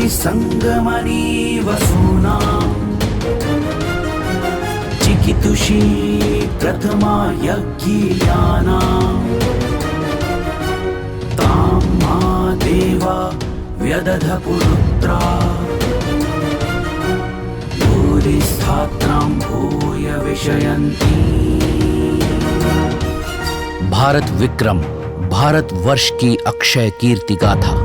संगमनी वसूनां चिकितुषी प्रथमा यज्ञियानां तां मा देवा व्यदध पुरुत्रा भूरिस्थात्रां भूय विषयन्ति। भारत विक्रम, भारतवर्ष की अक्षय कीर्ति गाथा।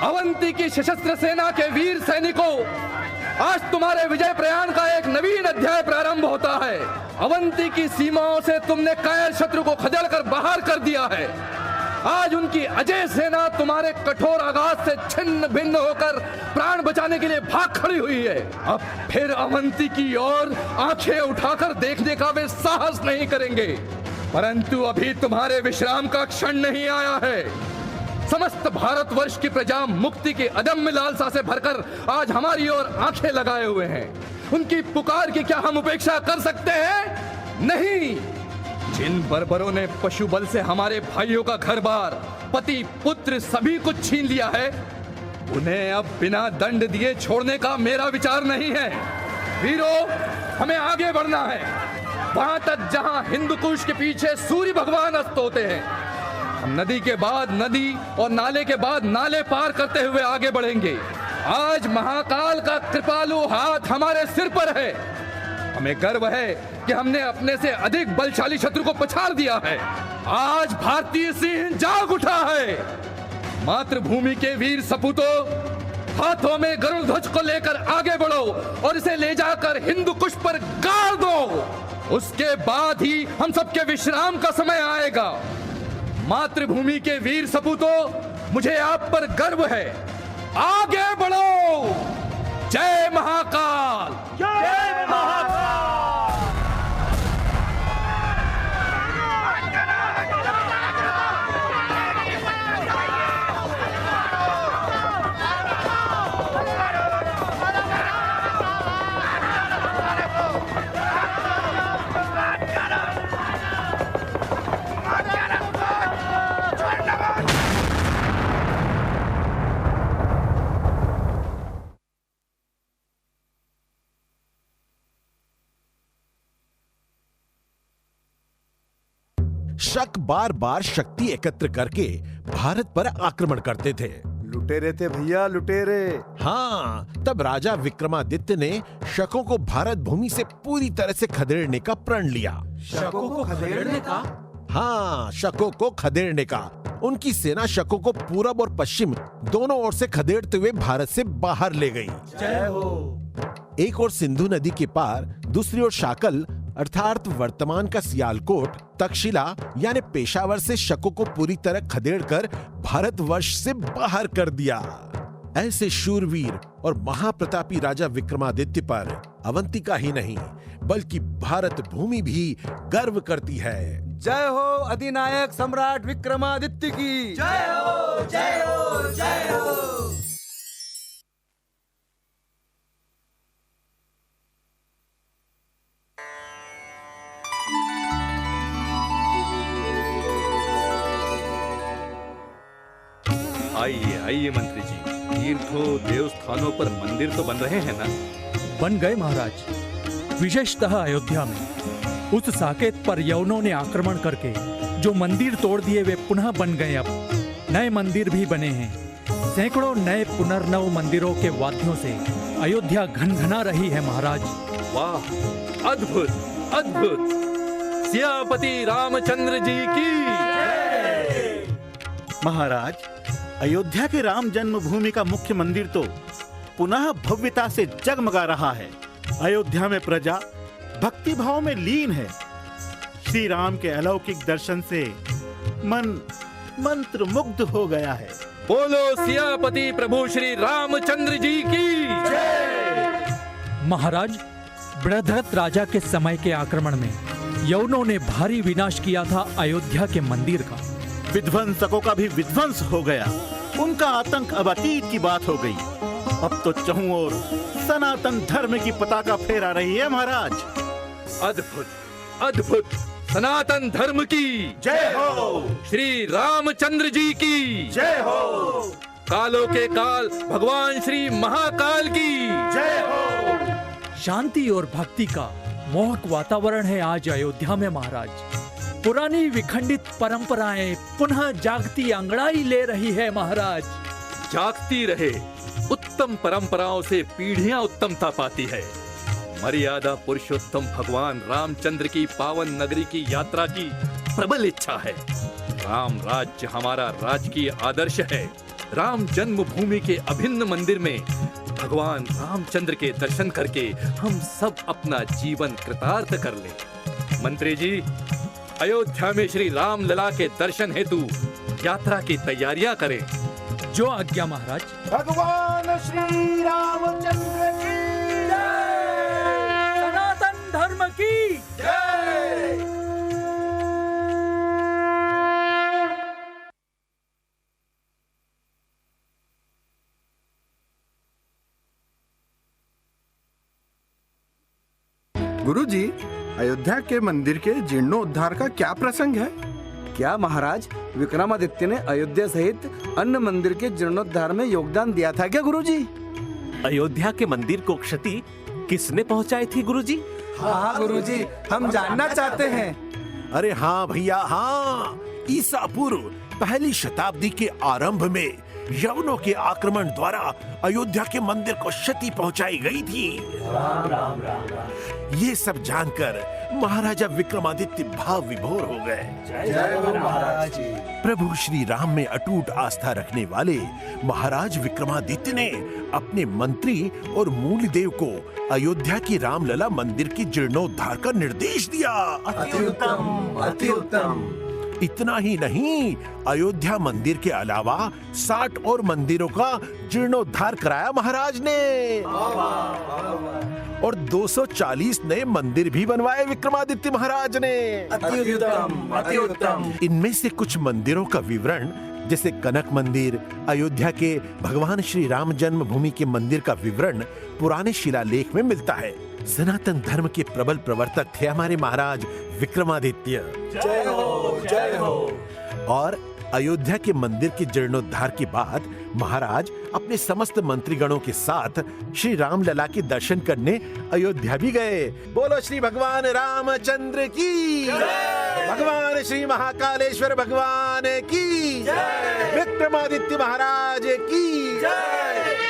अवंती की सशस्त्र सेना के वीर सैनिकों, आज तुम्हारे विजय प्रयाण का एक नवीन अध्याय प्रारंभ होता है। अवंती की सीमाओं से तुमने कायर शत्रु को खदेड़ कर बाहर कर दिया है। आज उनकी अजय सेना तुम्हारे कठोर आघात से छिन्न भिन्न होकर प्राण बचाने के लिए भाग खड़ी हुई है। अब फिर अवंती की ओर आंखें उठाकर देखने का वे साहस नहीं करेंगे, परंतु अभी तुम्हारे विश्राम का क्षण नहीं आया है। समस्त भारतवर्ष की प्रजा मुक्ति की अदम्य लालसा से भरकर आज हमारी ओर आंखें लगाए हुए हैं। उनकी पुकार की क्या हम उपेक्षा कर सकते हैं? नहीं। जिन बर्बरों ने पशु बल से हमारे भाइयों का घर बार, पति पुत्र सभी कुछ छीन लिया है, उन्हें अब बिना दंड दिए छोड़ने का मेरा विचार नहीं है। वीरों, हमें आगे बढ़ना है, वहां तक जहां हिंदुकुश के पीछे सूर्य भगवान अस्त होते हैं। हम नदी के बाद नदी और नाले के बाद नाले पार करते हुए आगे बढ़ेंगे। आज महाकाल का कृपालु हाथ हमारे सिर पर है। हमें गर्व है कि हमने अपने से अधिक बलशाली शत्रु को पछाड़ दिया है। आज भारतीय सिंह जाग उठा है। मातृभूमि के वीर सपूतों, हाथों में गरुड़ ध्वज को लेकर आगे बढ़ो और इसे ले जाकर हिंदू कुश पर गाड़ दो। उसके बाद ही हम सबके विश्राम का समय आएगा। मातृभूमि के वीर सपूतों, मुझे आप पर गर्व है। आगे बढ़ो। जय महाकाल, जय महाकाल। शक बार बार शक्ति एकत्र करके भारत पर आक्रमण करते थे। लुटेरे थे भैया, लुटेरे। हाँ, तब राजा विक्रमादित्य ने शकों को भारत भूमि से पूरी तरह से खदेड़ने का प्रण लिया। शकों को खदेड़ने का? हाँ, शकों को खदेड़ने का। उनकी सेना शकों को पूरब और पश्चिम दोनों ओर से खदेड़ते हुए भारत से बाहर ले गई। जय हो। एक ओर सिंधु नदी के पार, दूसरी ओर शाकल अर्थात वर्तमान का सियालकोट, तक्षशिला यानी पेशावर से शकों को पूरी तरह खदेड़कर भारतवर्ष से बाहर कर दिया। ऐसे शूरवीर और महाप्रतापी राजा विक्रमादित्य पर अवंतिका ही नहीं बल्कि भारत भूमि भी गर्व करती है। जय हो अधिनायक सम्राट विक्रमादित्य की। जय हो, जय हो, जय हो। आइए आइए मंत्री जी, तीर्थों देवस्थानों पर मंदिर तो बन रहे हैं ना? बन गए महाराज। विशेषतः अयोध्या में उस साकेत पर यवनों ने आक्रमण करके जो मंदिर तोड़ दिए वे पुनः बन गए। अब नए मंदिर भी बने हैं। सैकड़ों नए पुनर्नव मंदिरों के वाद्यों से अयोध्या घनघना रही है महाराज। वाह, अद्भुत अद्भुत। सियापति रामचंद्र जी की महाराज, अयोध्या के राम जन्मभूमि का मुख्य मंदिर तो पुनः भव्यता से जगमगा रहा है। अयोध्या में प्रजा भक्ति भाव में लीन है। श्री राम के अलौकिक दर्शन से मन मंत्र मुग्ध हो गया है। बोलो सियापति प्रभु श्री रामचंद्र जी की जय। महाराज, बृहद्रथ राजा के समय के आक्रमण में यवनों ने भारी विनाश किया था अयोध्या के मंदिर का। विध्वंसकों का भी विध्वंस हो गया। उनका आतंक अब अतीत की बात हो गई। अब तो चहुं ओर सनातन धर्म की पताका फहरा रही है महाराज। अद्भुत अद्भुत। सनातन धर्म की जय हो। श्री रामचंद्र जी की जय हो। कालों के काल भगवान श्री महाकाल की जय हो। शांति और भक्ति का मोहक वातावरण है आज अयोध्या में महाराज। पुरानी विखंडित परंपराएं पुनः जागती अंगड़ाई ले रही है महाराज। जागती रहे। उत्तम परंपराओं से पीढ़ियां उत्तमता पाती है। मर्यादा पुरुषोत्तम भगवान रामचंद्र की पावन नगरी की यात्रा की प्रबल इच्छा है। राम राज्य हमारा राजकीय आदर्श है। राम जन्मभूमि के अभिन्न मंदिर में भगवान रामचंद्र के दर्शन करके हम सब अपना जीवन कृतार्थ कर ले। मंत्री जी, अयोध्या में श्री राम लला के दर्शन हेतु यात्रा की तैयारियां करें। जो आज्ञा महाराज। भगवान श्री रामचंद्र की जय। सनातन धर्म की जय। गुरुजी, अयोध्या के मंदिर के जीर्णोद्धार का क्या प्रसंग है? क्या महाराज, विक्रमादित्य ने अयोध्या सहित अन्य मंदिर के जीर्णोद्धार में योगदान दिया था क्या गुरुजी? अयोध्या के मंदिर को क्षति किसने पहुंचाई थी गुरुजी? हाँ गुरुजी, हम जानना चाहते हैं। अरे हाँ भैया, हाँ। ईसा पूर्व पहली शताब्दी के आरंभ में यवनों के आक्रमण द्वारा अयोध्या के मंदिर को क्षति पहुंचाई गई थी। राम राम राम राम। ये सब जानकर महाराजा विक्रमादित्य भाव विभोर हो गए। जय हो महाराज। प्रभु श्री राम में अटूट आस्था रखने वाले महाराज विक्रमादित्य ने अपने मंत्री और मूल देव को अयोध्या की रामलला मंदिर की जीर्णोद्धार का निर्देश दिया। अति उत्तम, अति उत्तम। इतना ही नहीं, अयोध्या मंदिर के अलावा 60 और मंदिरों का जीर्णोद्धार कराया महाराज ने और 240 नए मंदिर भी बनवाए विक्रमादित्य महाराज ने। अति उत्तम, अति उत्तम। इनमें से कुछ मंदिरों का विवरण, जैसे कनक मंदिर, अयोध्या के भगवान श्री राम जन्मभूमि के मंदिर का विवरण पुराने शिलालेख में मिलता है। सनातन धर्म के प्रबल प्रवर्तक थे हमारे महाराज विक्रमादित्य। जय हो, जय हो। और अयोध्या के मंदिर के जीर्णोद्धार के बाद महाराज अपने समस्त मंत्रीगणों के साथ श्री राम लला के दर्शन करने अयोध्या भी गए। बोलो श्री भगवान रामचंद्र की जय। भगवान श्री महाकालेश्वर भगवान की जय। विक्रमादित्य महाराज की जय।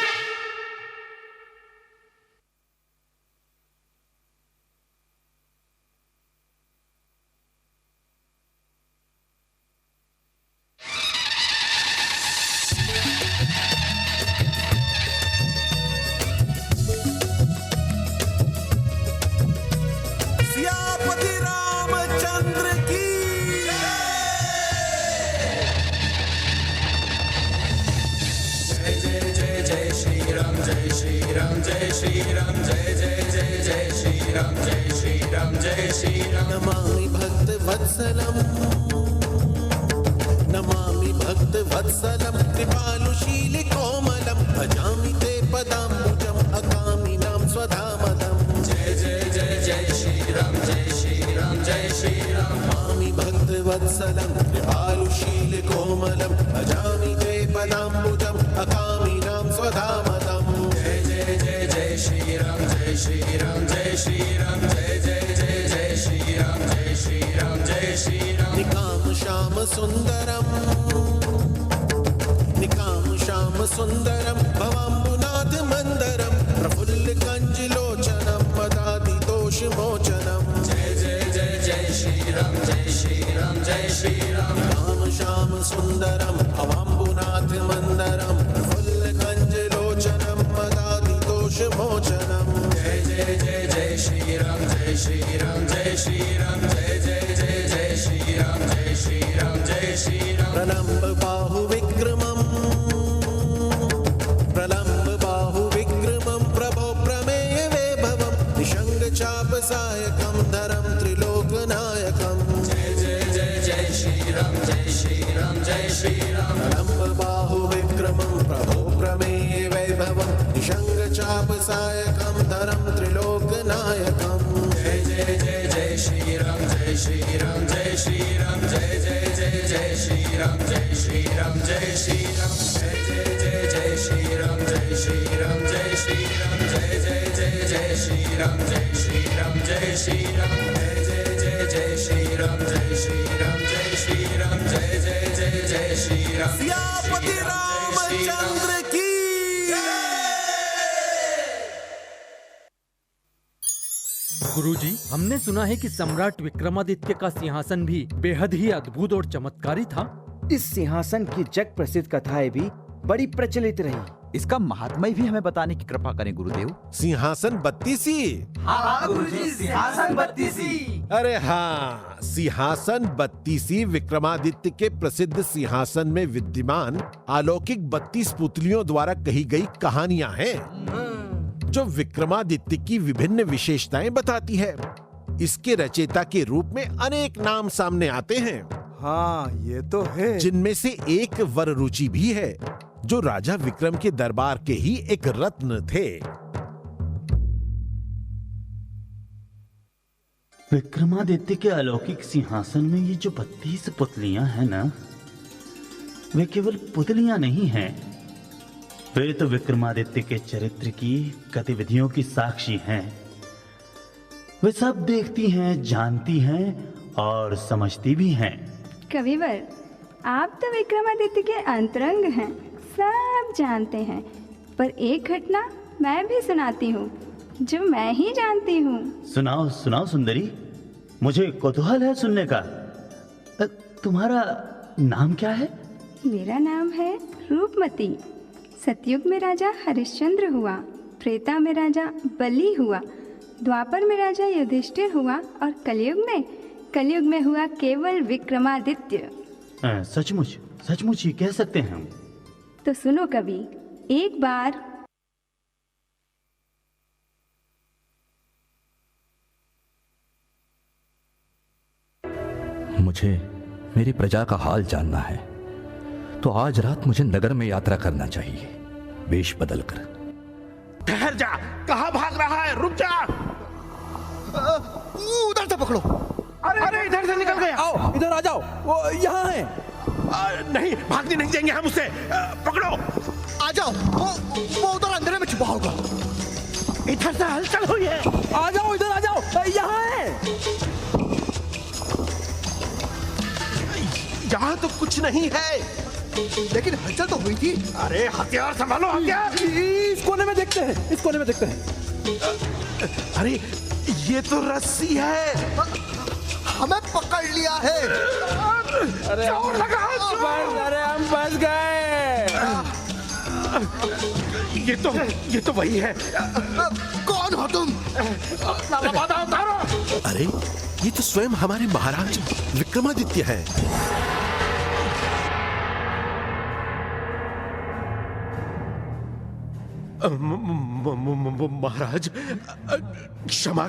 सियापति रामचंद्र की जय जय जय जय श्री राम, जय श्री राम, जय श्री राम, जय जय जय जय श्री राम, जय श्री राम, जय श्री राम। नमामि भक्त वत्सलम, नमामि भक्त वत्सलम, कृपालुशील कोमलम, भजामि ते पदाम्बुजम, अकामिनां स्वधामदम। जय जय जय जय श्री राम, जय श्री राम, जय श्री राम। नमामि भक्त वत्सलम, कृपालुशील कोमलम, भजामि ते पदाम्बुजम, अकामिनां स्वधामदम। जय जय जय जय श्री राम, जय श्री राम, जय श्री राम, जय जय जय जय श्री राम, जय श्री राम, जय श्री राम। निकाम श्याम सुंदरम, निकाम श्याम सुन्दरं भवाम्बुनाथ मन्दरं प्रफुल्लकञ्जलोचनं मदादिदोषमोचनं जय जय जय जय श्री राम जय श्री राम जय श्री राम राम श्याम सुन्दरं भवाम्बुनाथ मन्दरं प्रफुल्लकञ्जलोचनं मदादिदोषमोचनं जय जय जय जय श्री राम जय श्री राम जय श्री राम जय जय जय जय श्री राम जय श्री राम जय श्री राम प्रलम्ब बाहुविक्रमं प्रभो प्रमेय वैभवं निषङ्गचापसायकं धरं त्रिलोकनायकं जय जय जय जय श्री राम जय श्री राम जय श्री राम प्रलम्ब बाहुविक्रमं प्रभो प्रमेय वैभवं निषङ्गचापसायकं धरं त्रिलोकनायकं जय जय जय जय श्री राम जय श्री राम जय श्री राम जय जय जय जय श्री राम जय श्री राम जय श्री राम जय जय जय जय श्री राम जय श्री राम जय श्री राम जय जय जय जय श्री राम जय श्री राम जय श्री राम जय जय जय जय श्री राम जय श्री राम जय श्री राम जय जय जय जय श्री राम सियापति रामचंद्र की गुरुजी, हमने सुना है कि सम्राट विक्रमादित्य का सिंहासन भी बेहद ही अद्भुत और चमत्कारी था। इस सिंहासन की जग प्रसिद्ध कथाएं भी बड़ी प्रचलित रही। इसका महात्म्य भी हमें बताने की कृपा करें गुरुदेव। सिंहासन बत्तीसी। हाँ गुरुजी, सिंहासन बत्तीसी। अरे हाँ, सिंहासन बत्तीसी विक्रमादित्य के प्रसिद्ध सिंहासन में विद्यमान अलौकिक 32 पुतलियों द्वारा कही गई कहानियां हैं, जो विक्रमादित्य की विभिन्न विशेषताएं बताती है। इसके रचयिता के रूप में अनेक नाम सामने आते हैं। हाँ, ये तो है। जिनमें से एक वररुचि भी है, जो राजा विक्रम के दरबार के ही एक रत्न थे। विक्रमादित्य के अलौकिक सिंहासन में ये जो 32 पुतलियां हैं ना, वे केवल पुतलियां नहीं हैं, वे तो विक्रमादित्य के चरित्र की गतिविधियों की साक्षी हैं। वे सब देखती हैं, जानती हैं और समझती भी हैं। कविवर, आप तो विक्रमादित्य के अंतरंग हैं, सब जानते हैं, पर एक घटना मैं भी सुनाती हूँ जो मैं ही जानती हूँ। सुनाओ सुनाओ सुंदरी, मुझे कौतूहल है सुनने का। तुम्हारा नाम क्या है? मेरा नाम है रूपमती। सतयुग में राजा हरिश्चंद्र हुआ, त्रेता में राजा बलि हुआ, द्वापर में राजा युधिष्ठिर हुआ और कलयुग में हुआ केवल विक्रमादित्य। सचमुच सचमुच ही कह सकते हैं हम। तो सुनो कवि, एक बार मुझे मेरी प्रजा का हाल जानना है, तो आज रात मुझे नगर में यात्रा करना चाहिए, वेश बदलकर। ठहर जा, कहाँ भाग रहा है? रुक जा। उधर से पकड़ो। अरे इधर से निकल गया। आओ, इधर आ जाओ, वो यहाँ है। नहीं, भागने नहीं देंगे हम उसे। पकड़ो। आ जाओ, वो उधर अंधेरे में छुपा होगा। इधर से हलचल हुई है। आ जाओ, इधर आ जाओ, यहाँ है। यहाँ तो कुछ नहीं है, लेकिन हलचल तो हुई थी। अरे हथियार संभालो, हथियार। इस कोने में देखते हैं, इस कोने में देखते हैं। अरे ये तो रस्सी है, हमें पकड़ लिया है। अरे जोर लगा, अरे हम फंस गए। ये तो वही है। कौन हो तुम? अरे ये तो स्वयं हमारे महाराज विक्रमादित्य है। महाराज, क्षमा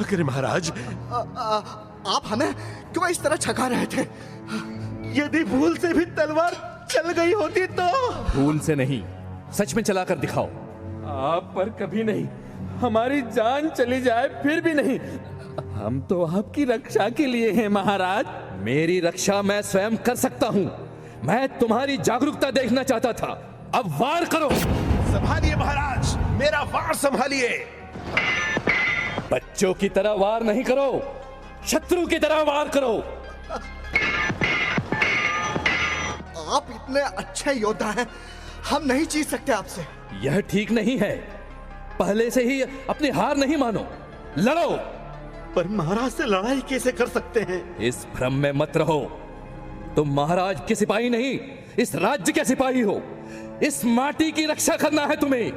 करें महाराज। आप हमें क्यों इस तरह छका रहे थे? यदि भूल से भी तलवार चल गई होती तो। भूल से नहीं, सच में चलाकर दिखाओ। आप पर कभी नहीं, हमारी जान चली जाए फिर भी नहीं। हम तो आपकी रक्षा के लिए हैं महाराज। मेरी रक्षा मैं स्वयं कर सकता हूँ। मैं तुम्हारी जागरूकता देखना चाहता था, अब वार करो। संभालिए महाराज, मेरा वार संभालिए। बच्चों की तरह वार नहीं करो, शत्रु की तरह वार करो। आप इतने अच्छे योद्धा हैं, हम नहीं जीत सकते आपसे। यह ठीक नहीं है। पहले से ही अपनी हार नहीं मानो, लड़ो। पर महाराज से लड़ाई कैसे कर सकते हैं? इस भ्रम में मत रहो। तुम महाराज के सिपाही नहीं, इस राज्य के सिपाही हो। इस माटी की रक्षा करना है तुम्हें।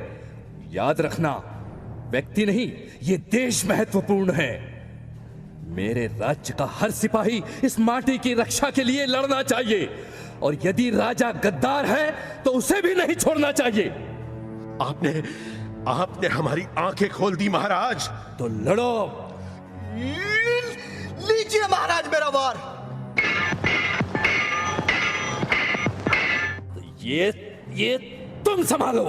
याद रखना, व्यक्ति नहीं, ये देश महत्वपूर्ण है। मेरे राज्य का हर सिपाही इस माटी की रक्षा के लिए लड़ना चाहिए, और यदि राजा गद्दार है तो उसे भी नहीं छोड़ना चाहिए। आपने हमारी आंखें खोल दी महाराज। तो लड़ो। लीजिए महाराज मेरा वार। ये तुम संभालो।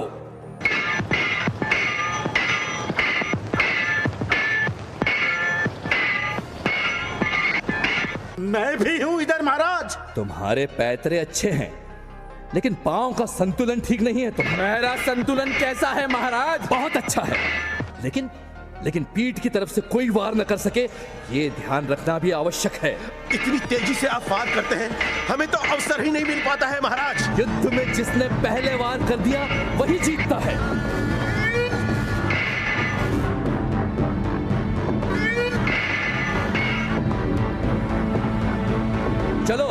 मैं भी हूं इधर महाराज। तुम्हारे पैतरे अच्छे हैं, लेकिन पांव का संतुलन ठीक नहीं है। मेरा संतुलन कैसा है महाराज? बहुत अच्छा है, लेकिन पीठ की तरफ से कोई वार न कर सके, ये ध्यान रखना भी आवश्यक है। इतनी तेजी से आप वार करते हैं, हमें तो अवसर ही नहीं मिल पाता है महाराज। युद्ध में जिसने पहले वार कर दिया वही जीतता है। चलो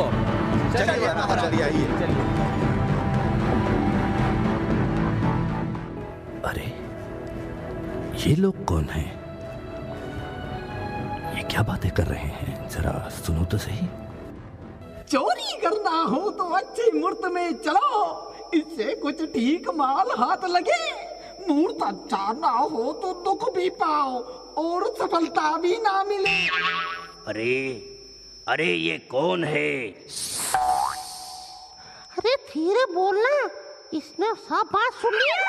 चलिए महाराज, आइए। अरे ये लोग कौन हैं? ये क्या बातें कर रहे हैं? जरा सुनो तो सही। चोरी करना हो तो अच्छी मूर्त में चलो, इससे कुछ ठीक माल हाथ लगे। मूर्त अच्छा ना हो तो दुख भी पाओ और सफलता भी ना मिले। अरे ये कौन है? अरे धीरे बोलना, इसने सब बात सुन लिया।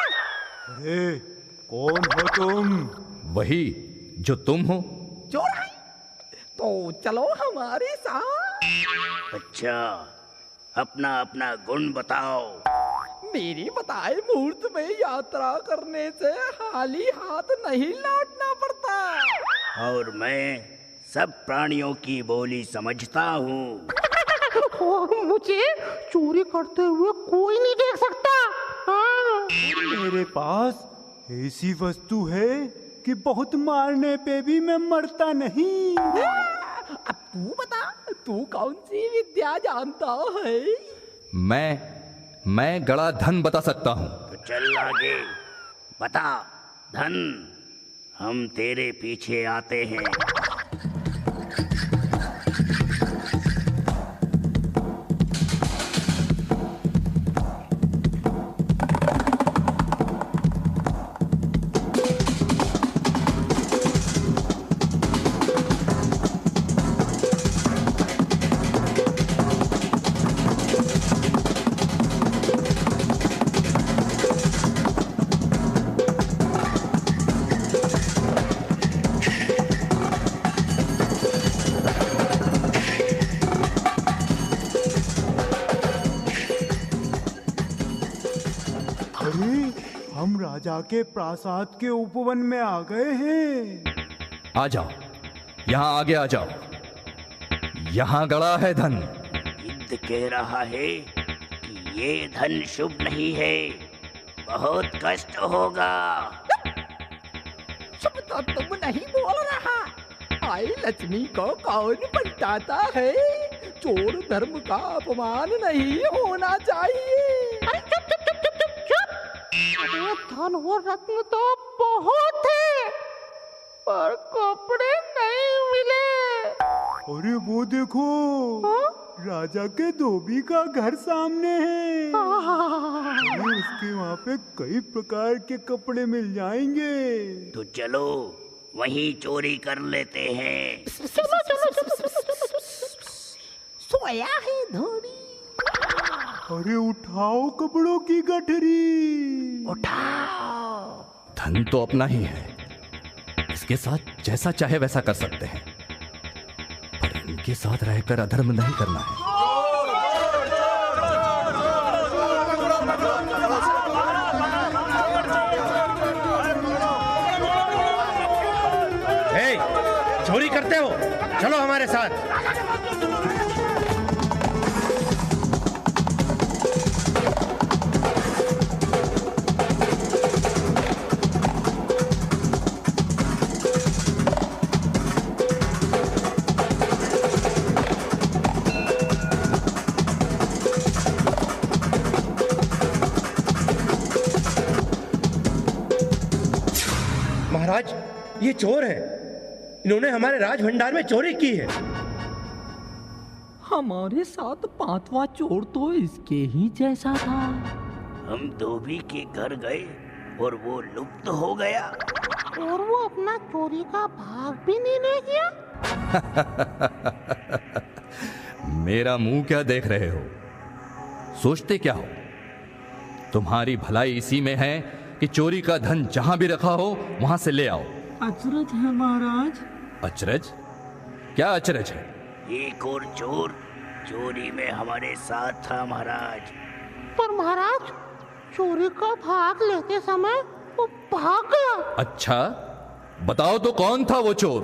अरे कौन हो तुम? वही जो तुम हो। चोर है तो चलो हमारे साथ। अच्छा, अपना अपना गुण बताओ। मेरी बताए मूर्त में यात्रा करने से खाली हाथ नहीं लौटना पड़ता। और मैं सब प्राणियों की बोली समझता हूँ। और मुझे चोरी करते हुए कोई नहीं देख सकता। हाँ। मेरे पास ऐसी वस्तु है कि बहुत मारने पे भी मैं मरता नहीं। अब तू बता, तू कौन सी विद्या जानता है? मैं गड़ा धन बता सकता हूँ। तो चल आगे बता धन, हम तेरे पीछे आते हैं। राजा के प्रासाद के उपवन में आ गए हैं। आ जाओ, यहाँ आगे आ जाओ। यहाँ गड़ा है धन। युद्ध कह रहा है कि ये धन शुभ नहीं है, बहुत कष्ट होगा। शुभ तो तुम नहीं बोल रहा। आई लक्ष्मी को कौन पलटाता है? चोर धर्म का अपमान नहीं होना चाहिए। अरे धन और रत्न तो बहुत है, पर कपड़े नहीं मिले। अरे वो देखो, राजा के धोबी का घर सामने है। उसके वहाँ पे कई प्रकार के कपड़े मिल जाएंगे। तो चलो वहीं चोरी कर लेते हैं। चलो चलो। सोया है धोबी। अरे उठाओ कपड़ों की गठरी। उठाओ। धन तो अपना ही है, इसके साथ जैसा चाहे वैसा कर सकते हैं, पर इनके साथ रहकर अधर्म नहीं करना है। चोरी करते हो, चलो हमारे साथ। चोर है। इन्होंने हमारे राज भंडार में चोरी की है। हमारे साथ 5वां चोर तो इसके ही जैसा था। हम धोबी के घर गए और वो लुप्त हो गया। और वो अपना चोरी का भाग भी नहीं ले गया। मेरा मुंह क्या देख रहे हो? सोचते क्या हो? तुम्हारी भलाई इसी में है कि चोरी का धन जहां भी रखा हो वहां से ले आओ। अचरज है महाराज। अचरज? क्या अचरज है? एक और चोर चोरी में हमारे साथ था महाराज। पर महाराज, चोरी का भाग लेते समय वो भाग गया। अच्छा, बताओ तो कौन था वो चोर?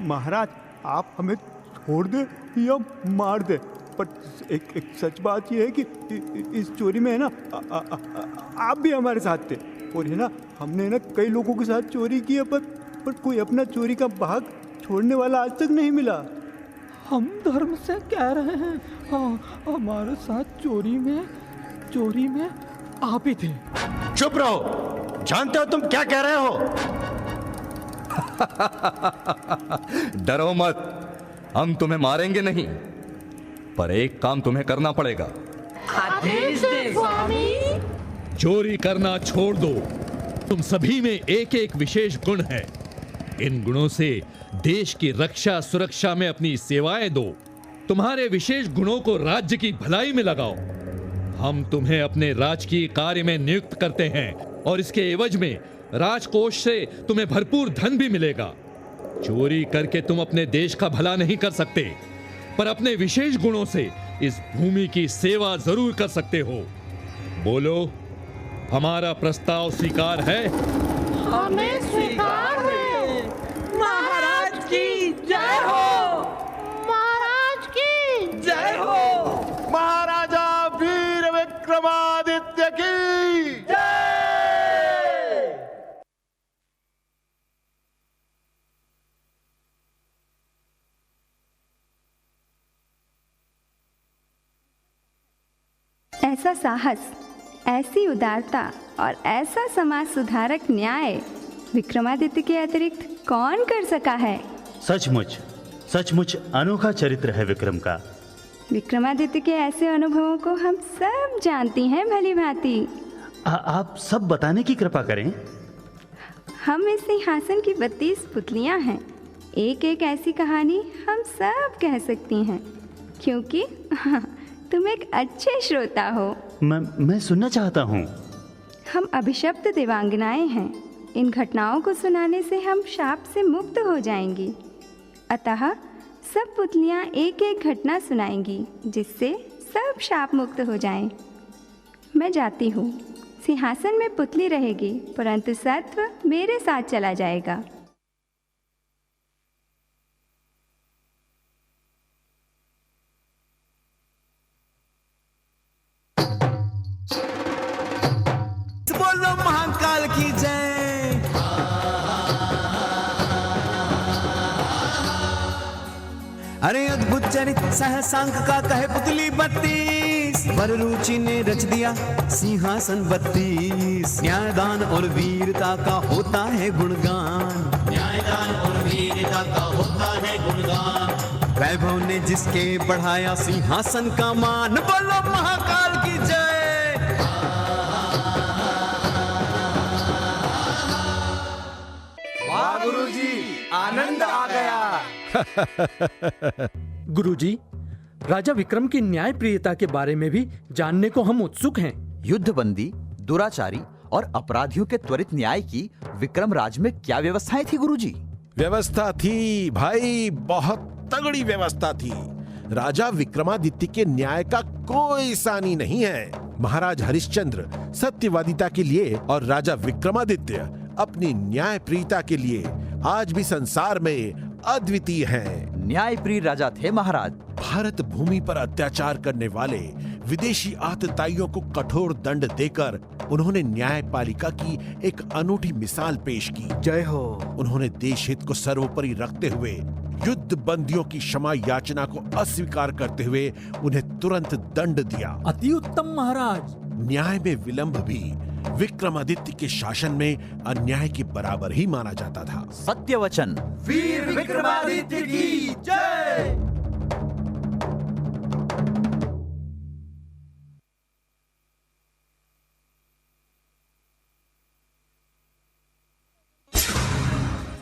महाराज, आप हमें छोड़ दे या मार दे, पर एक सच बात ये है कि इस चोरी में है ना, आप भी हमारे साथ थे। और है ना, हमने ना कई लोगों के साथ चोरी की है, पर कोई अपना चोरी का भाग छोड़ने वाला आज तक नहीं मिला। हम धर्म से कह रहे हैं, हाँ, हमारे साथ चोरी में आप ही थे। चुप रहो, जानते हो तुम क्या कह रहे हो? डरो मत, हम तुम्हें मारेंगे नहीं, पर एक काम तुम्हें करना पड़ेगा। आदेश दे स्वामी। चोरी करना छोड़ दो। तुम सभी में एक एक विशेष गुण है। इन गुणों से देश की रक्षा सुरक्षा में अपनी सेवाएं दो। तुम्हारे विशेष गुणों को राज्य की भलाई में लगाओ। हम तुम्हें अपने राजकीय कार्य में नियुक्त करते हैं और इसके एवज में राजकोष से तुम्हें भरपूर धन भी मिलेगा। चोरी करके तुम अपने देश का भला नहीं कर सकते, पर अपने विशेष गुणों से इस भूमि की सेवा जरूर कर सकते हो। बोलो, हमारा प्रस्ताव स्वीकार है? हमें स्वीकार है। महाराज की जय हो। महाराज की जय हो। महाराजा वीर विक्रमादित्य की जय। ऐसा साहस, ऐसी उदारता और ऐसा समाज सुधारक न्याय विक्रमादित्य के अतिरिक्त कौन कर सका है? सचमुच अनोखा चरित्र है विक्रम का। विक्रमादित्य के ऐसे अनुभवों को हम सब जानती हैं भली भांति। आप सब बताने की कृपा करें। हम इस सिंहासन की 32 पुतलियां हैं। एक एक ऐसी कहानी हम सब कह सकती हैं, क्योंकि तुम एक अच्छे श्रोता हो। मैं सुनना चाहता हूँ। हम अभिशप्त देवांगनाएं हैं। इन घटनाओं को सुनाने से हम शाप से मुक्त हो जाएंगी। अतः सब पुतलियां एक एक घटना सुनाएंगी, जिससे सब शाप मुक्त हो जाएं। मैं जाती हूँ। सिंहासन में पुतली रहेगी, परंतु सत्व मेरे साथ चला जाएगा। बोलो महाकाल की जय। अरे अद्भुत चरित सहसांक का कहे पुतली 32, वर रुचि ने रच दिया सिंहासन 32। न्यायदान और वीरता का होता है गुणगान, न्यायदान और वीरता का होता है गुणगान। वैभव ने जिसके बढ़ाया सिंहासन का मान, बोलो महाकाल की जय। वाह गुरुजी, आनंद आ गया। गुरुजी, राजा विक्रम की न्यायप्रियता के बारे में भी जानने को हम उत्सुक हैं। युद्धबंदी, दुराचारी और अपराधियों के त्वरित न्याय की विक्रम राज में क्या व्यवस्थाएं थी गुरुजी? व्यवस्था थी भाई, बहुत तगड़ी व्यवस्था थी। राजा विक्रमादित्य के न्याय का कोई सानी नहीं है। महाराज हरिश्चंद्र सत्यवादिता के लिए और राजा विक्रमादित्य अपनी न्यायप्रियता के लिए आज भी संसार में अद्वितीय हैं। न्यायप्रिय राजा थे महाराज। भारत भूमि पर अत्याचार करने वाले विदेशी आतताइयों को कठोर दंड देकर उन्होंने न्यायपालिका की एक अनूठी मिसाल पेश की। जय हो। उन्होंने देश हित को सर्वोपरि रखते हुए युद्ध बंदियों की क्षमा याचना को अस्वीकार करते हुए उन्हें तुरंत दंड दिया। अति उत्तम महाराज। न्याय में विलंब भी विक्रमादित्य के शासन में अन्याय के बराबर ही माना जाता था। सत्य वचन। वीर विक्रमादित्य की जय।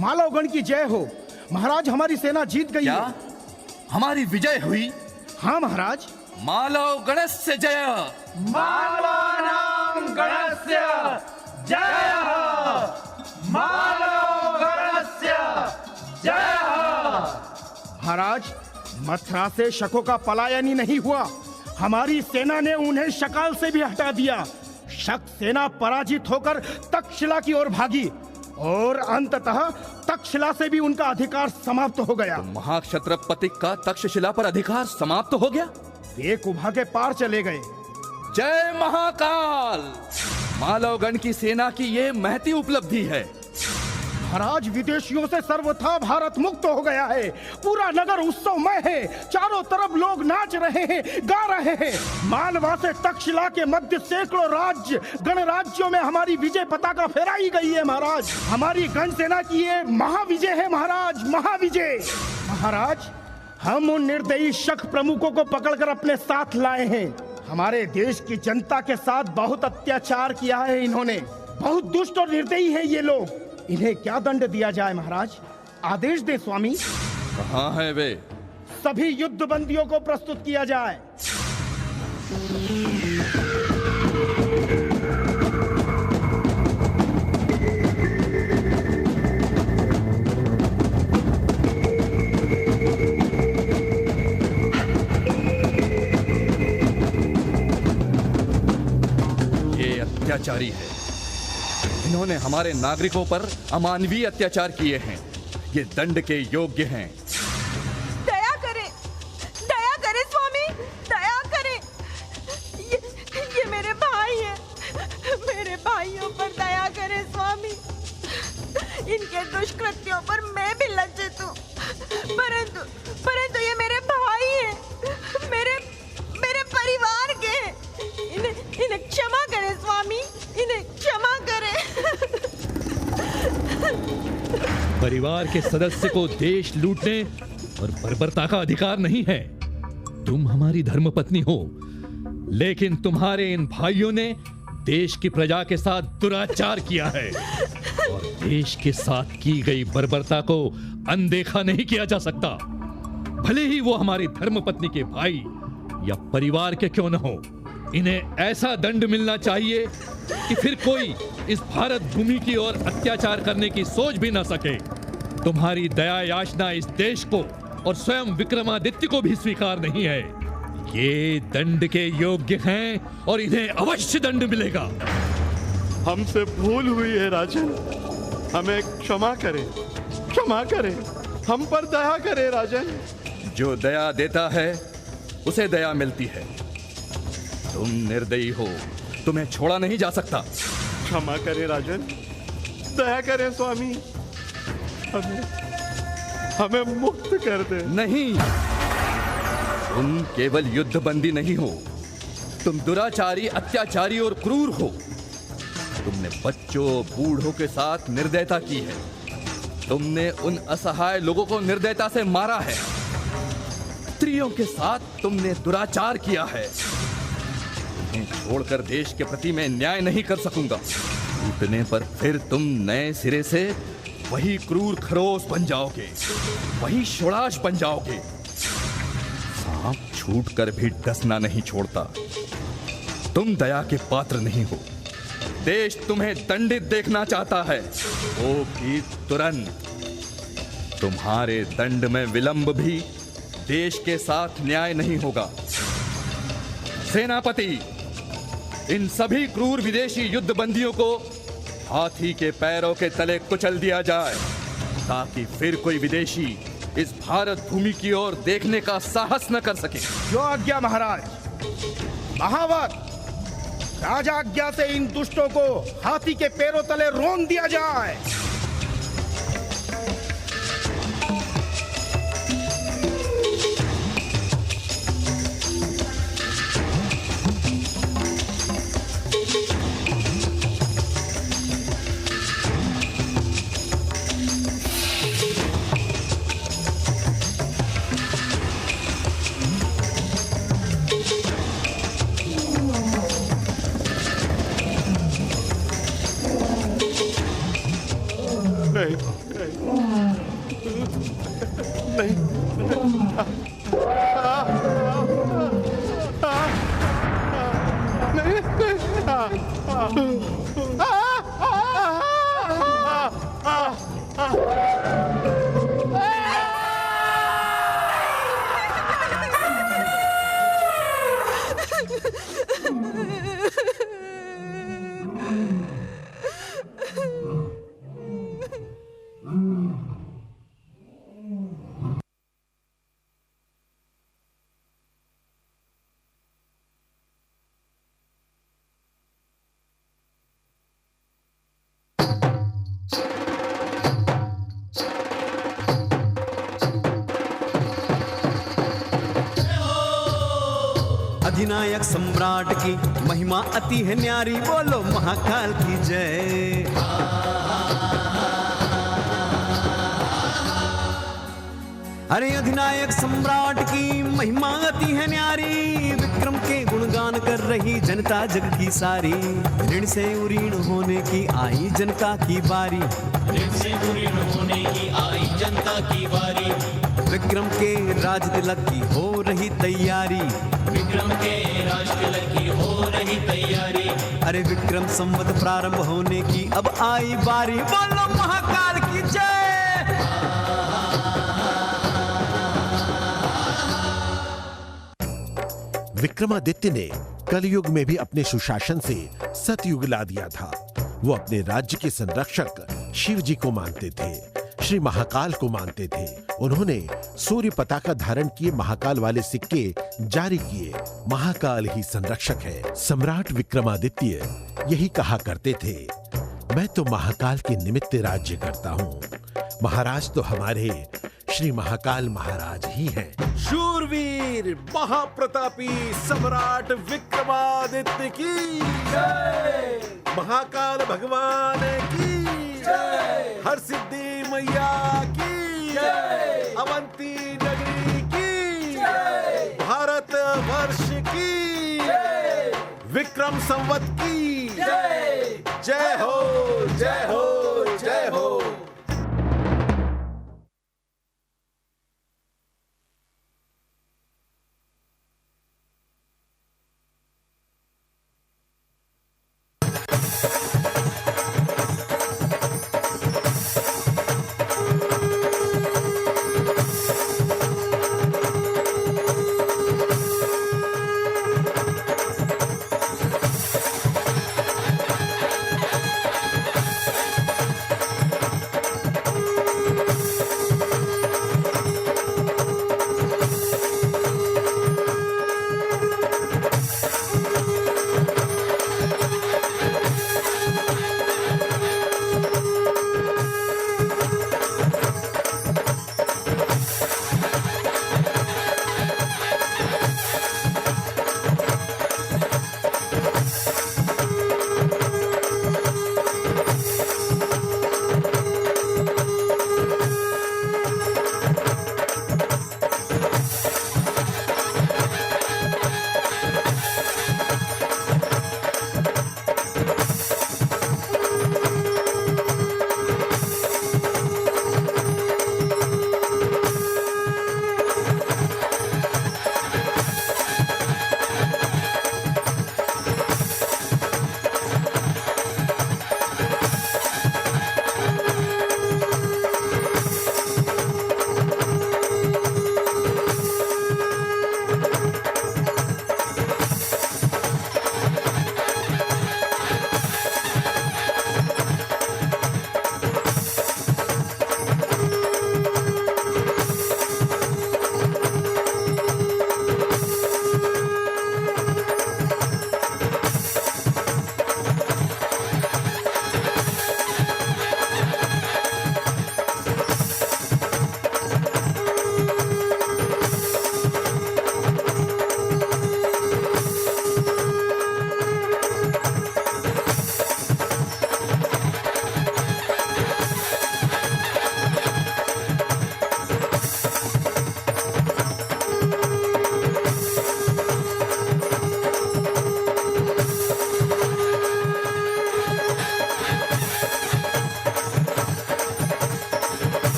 मालवगण की जय हो। महाराज, हमारी सेना जीत गई क्या? है। हमारी विजय हुई? हाँ महाराज। मालव गणस्य जय। मालवानां गणस्य जय। मालव गणस्य जय। महाराज, मथुरा से शकों का पलायन ही नहीं हुआ, हमारी सेना ने उन्हें शकाल से भी हटा दिया। शक सेना पराजित होकर तक्षशिला की ओर भागी और अंततः तक्षशिला से भी उनका अधिकार समाप्त हो गया। तो महाक्षत्रपति का तक्षशिला पर अधिकार समाप्त हो गया? वे कुभा के पार चले गए। जय महाकाल। मालवगण की सेना की ये महती उपलब्धि है। महाराज, विदेशियों से सर्वथा भारत मुक्त हो गया है। पूरा नगर उत्सवमय है। चारों तरफ लोग नाच रहे हैं, गा रहे हैं। मालवा से तक्षशिला के मध्य सैकड़ों राज्य गणराज्यों में हमारी विजय पताका फहराई गई है। महाराज, हमारी गण सेना की ये महाविजय है। महाराज, महाविजय। महाराज, हम उन निर्दयी शक प्रमुखों को पकड़कर अपने साथ लाए हैं। हमारे देश की जनता के साथ बहुत अत्याचार किया है इन्होंने। बहुत दुष्ट और निर्दयी है ये लोग। इन्हें क्या दंड दिया जाए महाराज? आदेश दें स्वामी। कहाँ है वे? सभी युद्ध बंदियों को प्रस्तुत किया जाए। ये अत्याचारी है। इन्होंने हमारे नागरिकों पर अमानवीय अत्याचार किए हैं। ये दंड के योग्य हैं। दया करें स्वामी, दया करें। ये मेरे भाई हैं। मेरे भाइयों पर दया करें स्वामी। इनके दुष्कृत्यों पर मैं भी लज्जित हूँ, परंतु ये मेरे भाई हैं, मेरे परिवार के हैं। इन्हें क्षमा करें स्वामी, इन्हें क्षमा करें। परिवार के सदस्य को देश लूटने और बर्बरता का अधिकार नहीं है। तुम हमारी धर्मपत्नी हो, लेकिन तुम्हारे इन भाइयों ने देश की प्रजा के साथ दुराचार किया है और देश के साथ की गई बर्बरता को अनदेखा नहीं किया जा सकता। भले ही वो हमारी धर्मपत्नी के भाई या परिवार के क्यों न हो। इन्हें ऐसा दंड मिलना चाहिए कि फिर कोई इस भारत भूमि की ओर अत्याचार करने की सोच भी न सके। तुम्हारी दया याचना इस देश को और स्वयं विक्रमादित्य को भी स्वीकार नहीं है। ये दंड के योग्य हैं और इन्हें अवश्य दंड मिलेगा। हमसे भूल हुई है राजन, हमें क्षमा करें, क्षमा करें, हम पर दया करें राजन। जो दया देता है उसे दया मिलती है। तुम निर्दयी हो, तुम्हें छोड़ा नहीं जा सकता। क्षमा करें राजन, दया करें स्वामी, हमें मुक्त कर दे। नहीं, तुम केवल युद्ध बंदी नहीं हो, तुम दुराचारी, अत्याचारी और क्रूर हो। तुमने बच्चों बूढ़ों के साथ निर्दयता की है। तुमने उन असहाय लोगों को निर्दयता से मारा है। स्त्रियों के साथ तुमने दुराचार किया है। इन्हें छोड़कर देश के प्रति मैं न्याय नहीं कर सकूंगा। टूटने पर फिर तुम नए सिरे से वही क्रूर खरोस बन जाओगे, वही शोड़ाश बन जाओगे। सांप छूट कर भी डसना नहीं छोड़ता। तुम दया के पात्र नहीं हो। देश तुम्हें दंडित देखना चाहता है, वो भी तुरंत। तुम्हारे दंड में विलंब भी देश के साथ न्याय नहीं होगा। सेनापति, इन सभी क्रूर विदेशी युद्ध बंदियों को हाथी के पैरों के तले कुचल दिया जाए, ताकि फिर कोई विदेशी इस भारत भूमि की ओर देखने का साहस न कर सके। जो आज्ञा महाराज। महावत, राजाज्ञा से इन दुष्टों को हाथी के पैरों तले रोन दिया जाए। अधिनायक सम्राट की महिमा अति है न्यारी, बोलो महाकाल की जय। अरे अधिनायक सम्राट की महिमा अति है न्यारी, विक्रम के गुणगान कर रही जनता जग की सारी। ऋण से उरीण होने की आई जनता की बारी, ऋण से उरीण होने की आई जनता की बारी। विक्रम के राज तिलक की हो रही तैयारी, विक्रम के राज तिलक की हो रही तैयारी। अरे विक्रम संवत प्रारंभ होने की अब आई बारी, बोलो महाकाल की जय। विक्रमादित्य ने कलयुग में भी अपने सुशासन से सतयुग ला दिया था। वो अपने राज्य के संरक्षक शिव जी को मानते थे, श्री महाकाल को मानते थे। उन्होंने सूर्य पताका धारण किए महाकाल वाले सिक्के जारी किए। महाकाल ही संरक्षक है। सम्राट विक्रमादित्य यही कहा करते थे, मैं तो महाकाल के निमित्त राज्य करता हूँ, महाराज तो हमारे श्री महाकाल महाराज ही हैं। शूरवीर महाप्रतापी सम्राट विक्रमादित्य की जय, महाकाल भगवान की जय, हर सिद्धि मैया की जय, अवंती नगरी की जय, भारत वर्ष की जय, विक्रम संवत की जय। जय हो, जय हो, जय हो।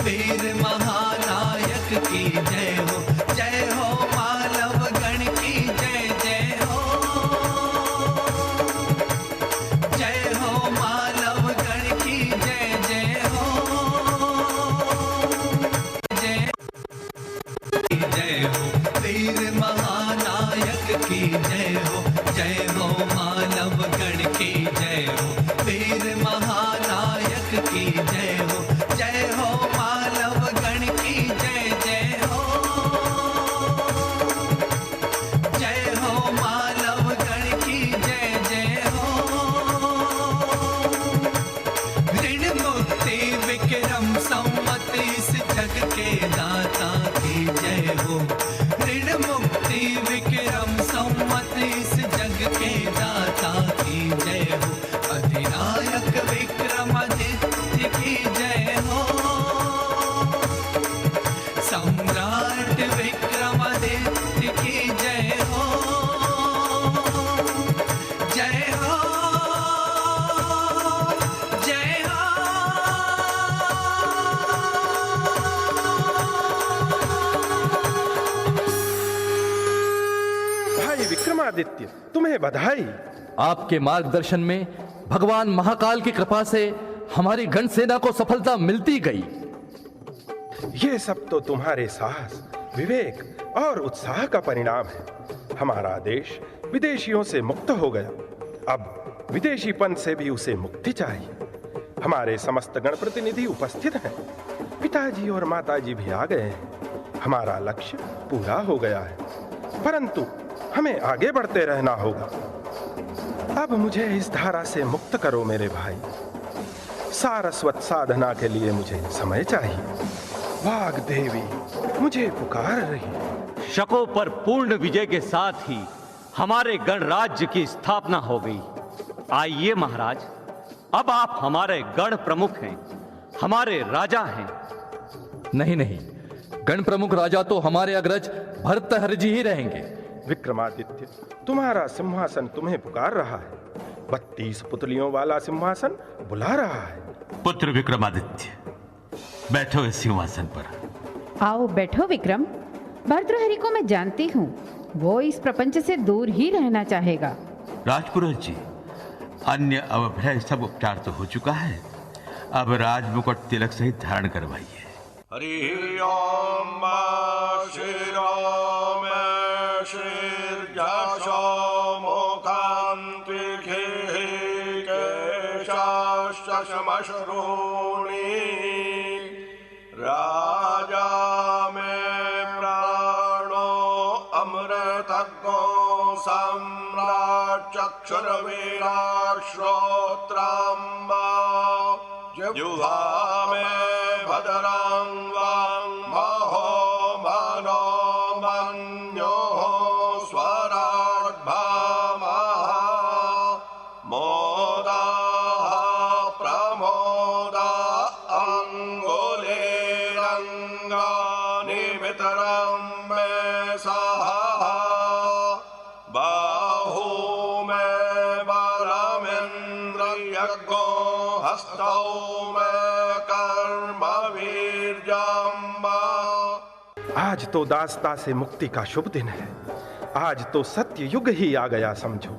वीर महानायक की जय हो मालव गण की जय जय हो मालव गण की जय जय हो वीर महानायक की जय हो मालव गण की जय हो वीर महानायक की जय हो मालव गण की जय जय हो मालव गण की जय जय हो ऋण मुक्ति विक्रम संवत इस जग के दाता की जय हो ऋण मुक्ति विक्रम संवत इस जग के दाता की जय हो अधिनायक विक्रमादित्य की जय हो सम्राट विक्रमादित्य की जय हो जय हो जय हो। भाई विक्रमादित्य, तुम्हें बधाई। आपके मार्गदर्शन में भगवान महाकाल की कृपा से हमारी गण सेना को सफलता मिलती गई। ये सब तो तुम्हारे साहस, विवेक और उत्साह का परिणाम है। हमारा देश विदेशियों से मुक्त हो गया, अब विदेशीपन से भी उसे मुक्ति चाहिए। हमारे समस्त गण प्रतिनिधि उपस्थित हैं, पिताजी और माताजी भी आ गए हैं। हमारा लक्ष्य पूरा हो गया है, परंतु हमें आगे बढ़ते रहना होगा। अब मुझे इस धारा से मुक्त करो मेरे भाई। सारस्वत साधना के लिए मुझे समय चाहिए। वाग देवी मुझे पुकार रही है। शकों पर पूर्ण विजय के साथ ही हमारे गणराज्य की स्थापना हो गई। आइए महाराज, अब आप हमारे गण प्रमुख हैं, हमारे राजा हैं। नहीं नहीं, गण प्रमुख राजा तो हमारे अग्रज भर्तृहरि जी ही रहेंगे। विक्रमादित्य, तुम्हारा सिंहासन तुम्हें पुकार रहा है। 32 पुतलियों वाला सिंहासन बुला रहा है। पुत्र विक्रमादित्य, बैठो इस सिंहासन पर। आओ बैठो विक्रम। भर्तृहरि को मैं जानती हूँ, वो इस प्रपंच से दूर ही रहना चाहेगा। राजपुरोहित जी, अन्य अवभय सब उपचार तो हो चुका है, अब राजमुकुट तिलक सहित धारण करवाइए। हरि ओम श्रीराम शीर्षो मुखान्तिखे केशाश्चमश्रूणि राजा में प्राणो अमृतज्ञो सम्राट चक्षुर्वीरा श्रोत्राम्बा जिह्वा में भद्रां वाङ्महो मनो मन्यो स्वराड्भामः मोदाः प्रमोदा अङ्गुलीरङ्गानि वितरं मे सह बाहू में बलमिन्द्रयज्ञो हस्तौ में कर्मवीर्यम्बा। आज तो दासता से मुक्ति का शुभ दिन है। आज तो सत्य युग ही आ गया समझो।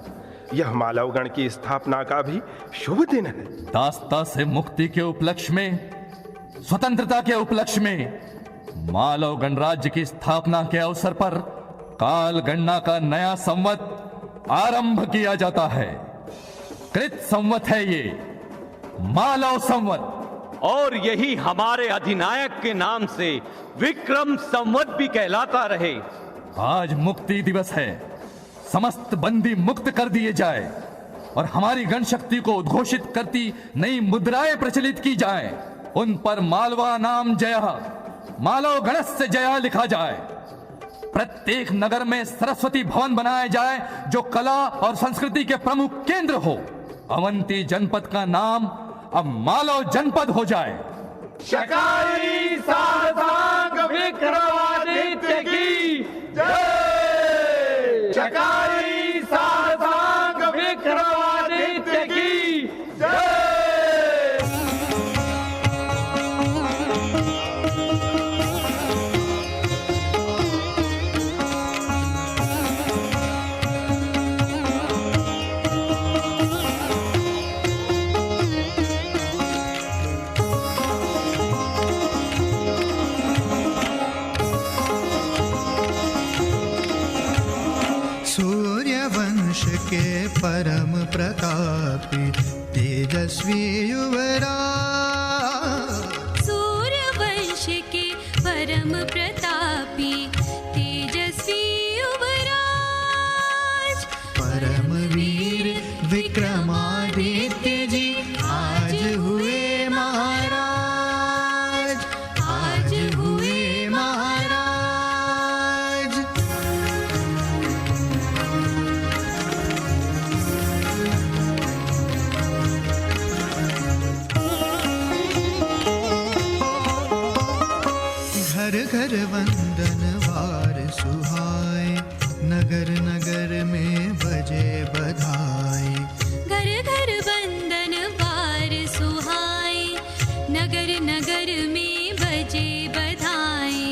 यह मालवगण की स्थापना का भी शुभ दिन है। दासता से मुक्ति के उपलक्ष्य में, स्वतंत्रता के उपलक्ष्य में मालव गणराज्य की स्थापना के अवसर पर काल गणना का नया संवत आरंभ किया जाता है। कृत संवत है ये, मालव संवत। और यही हमारे अधिनायक के नाम से विक्रम संवत भी कहलाता रहे। आज मुक्ति दिवस है, समस्त बंदी मुक्त कर दिए जाए और हमारी गण शक्ति को उद्घोषित करती नई मुद्राएं प्रचलित की जाएं। उन पर मालवा नाम जया, मालव गणस्य जया लिखा जाए। प्रत्येक नगर में सरस्वती भवन बनाया जाए जो कला और संस्कृति के प्रमुख केंद्र हो। अवंती जनपद का नाम अब मालव जनपद हो जाए। शकाई सारसांग विक्रमादित्य की जय। शकाई सारसांग विक्रमादित्य की जय। के परम प्रतापी तेजस्वी युवराज। सूर्यवंश के परम प्रतापी तेजस्वी युवराज। परम वीर विक्रमादित्य जी आज हुए महाराज, आज हुए महाराज। घर घर वंदन वार सुहाए, नगर नगर में बजे बधाई। घर घर वंदन वार सुहाए, नगर नगर में बजे बधाई।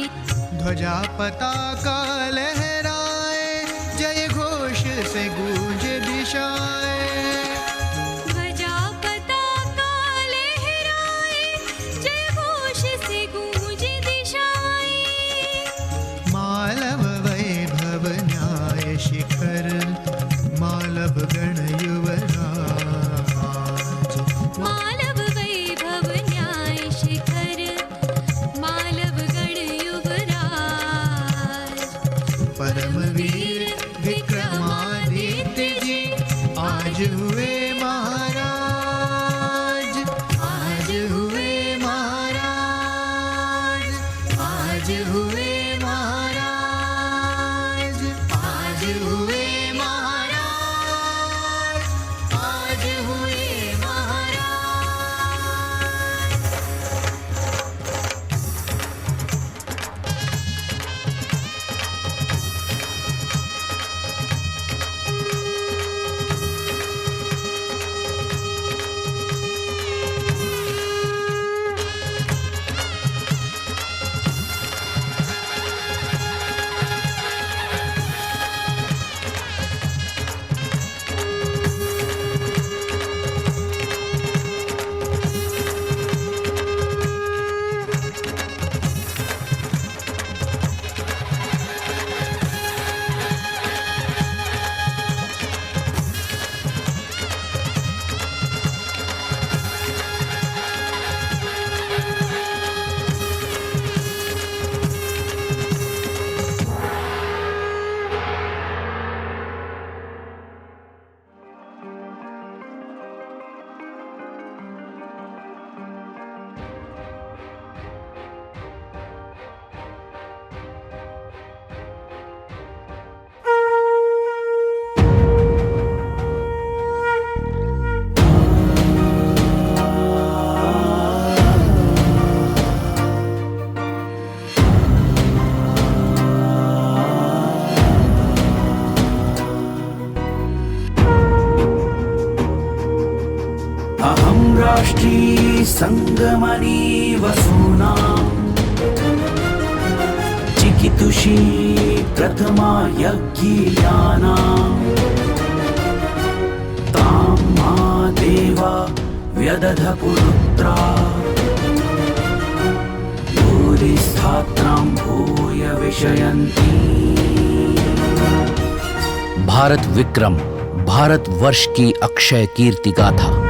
ध्वजा पताका लहराए, जय घोष से गूंज दिशाएं। ध्वजा पताका लहराए, जय घोष से गूंज दिशाएं। मालव वैभव न्याय शिखर, मालव गण युवराज। मालव वैभव न्याय शिखर, मालव गण युवराज। परमवीर विक्रमादित्य जी आज हुए महाराज, आज हुए महाराज, आज हुए महाराज, आज हुए महाराज, आज हुए संगमनी वसूना चिकितुषी प्रथमा यज्ञयाना तां मा देवा व्यदध पुरुत्रा भूरिस्थात्रां भूय विषयन्ति। भारत विक्रम भारतवर्ष की अक्षय कीर्ति गाथा।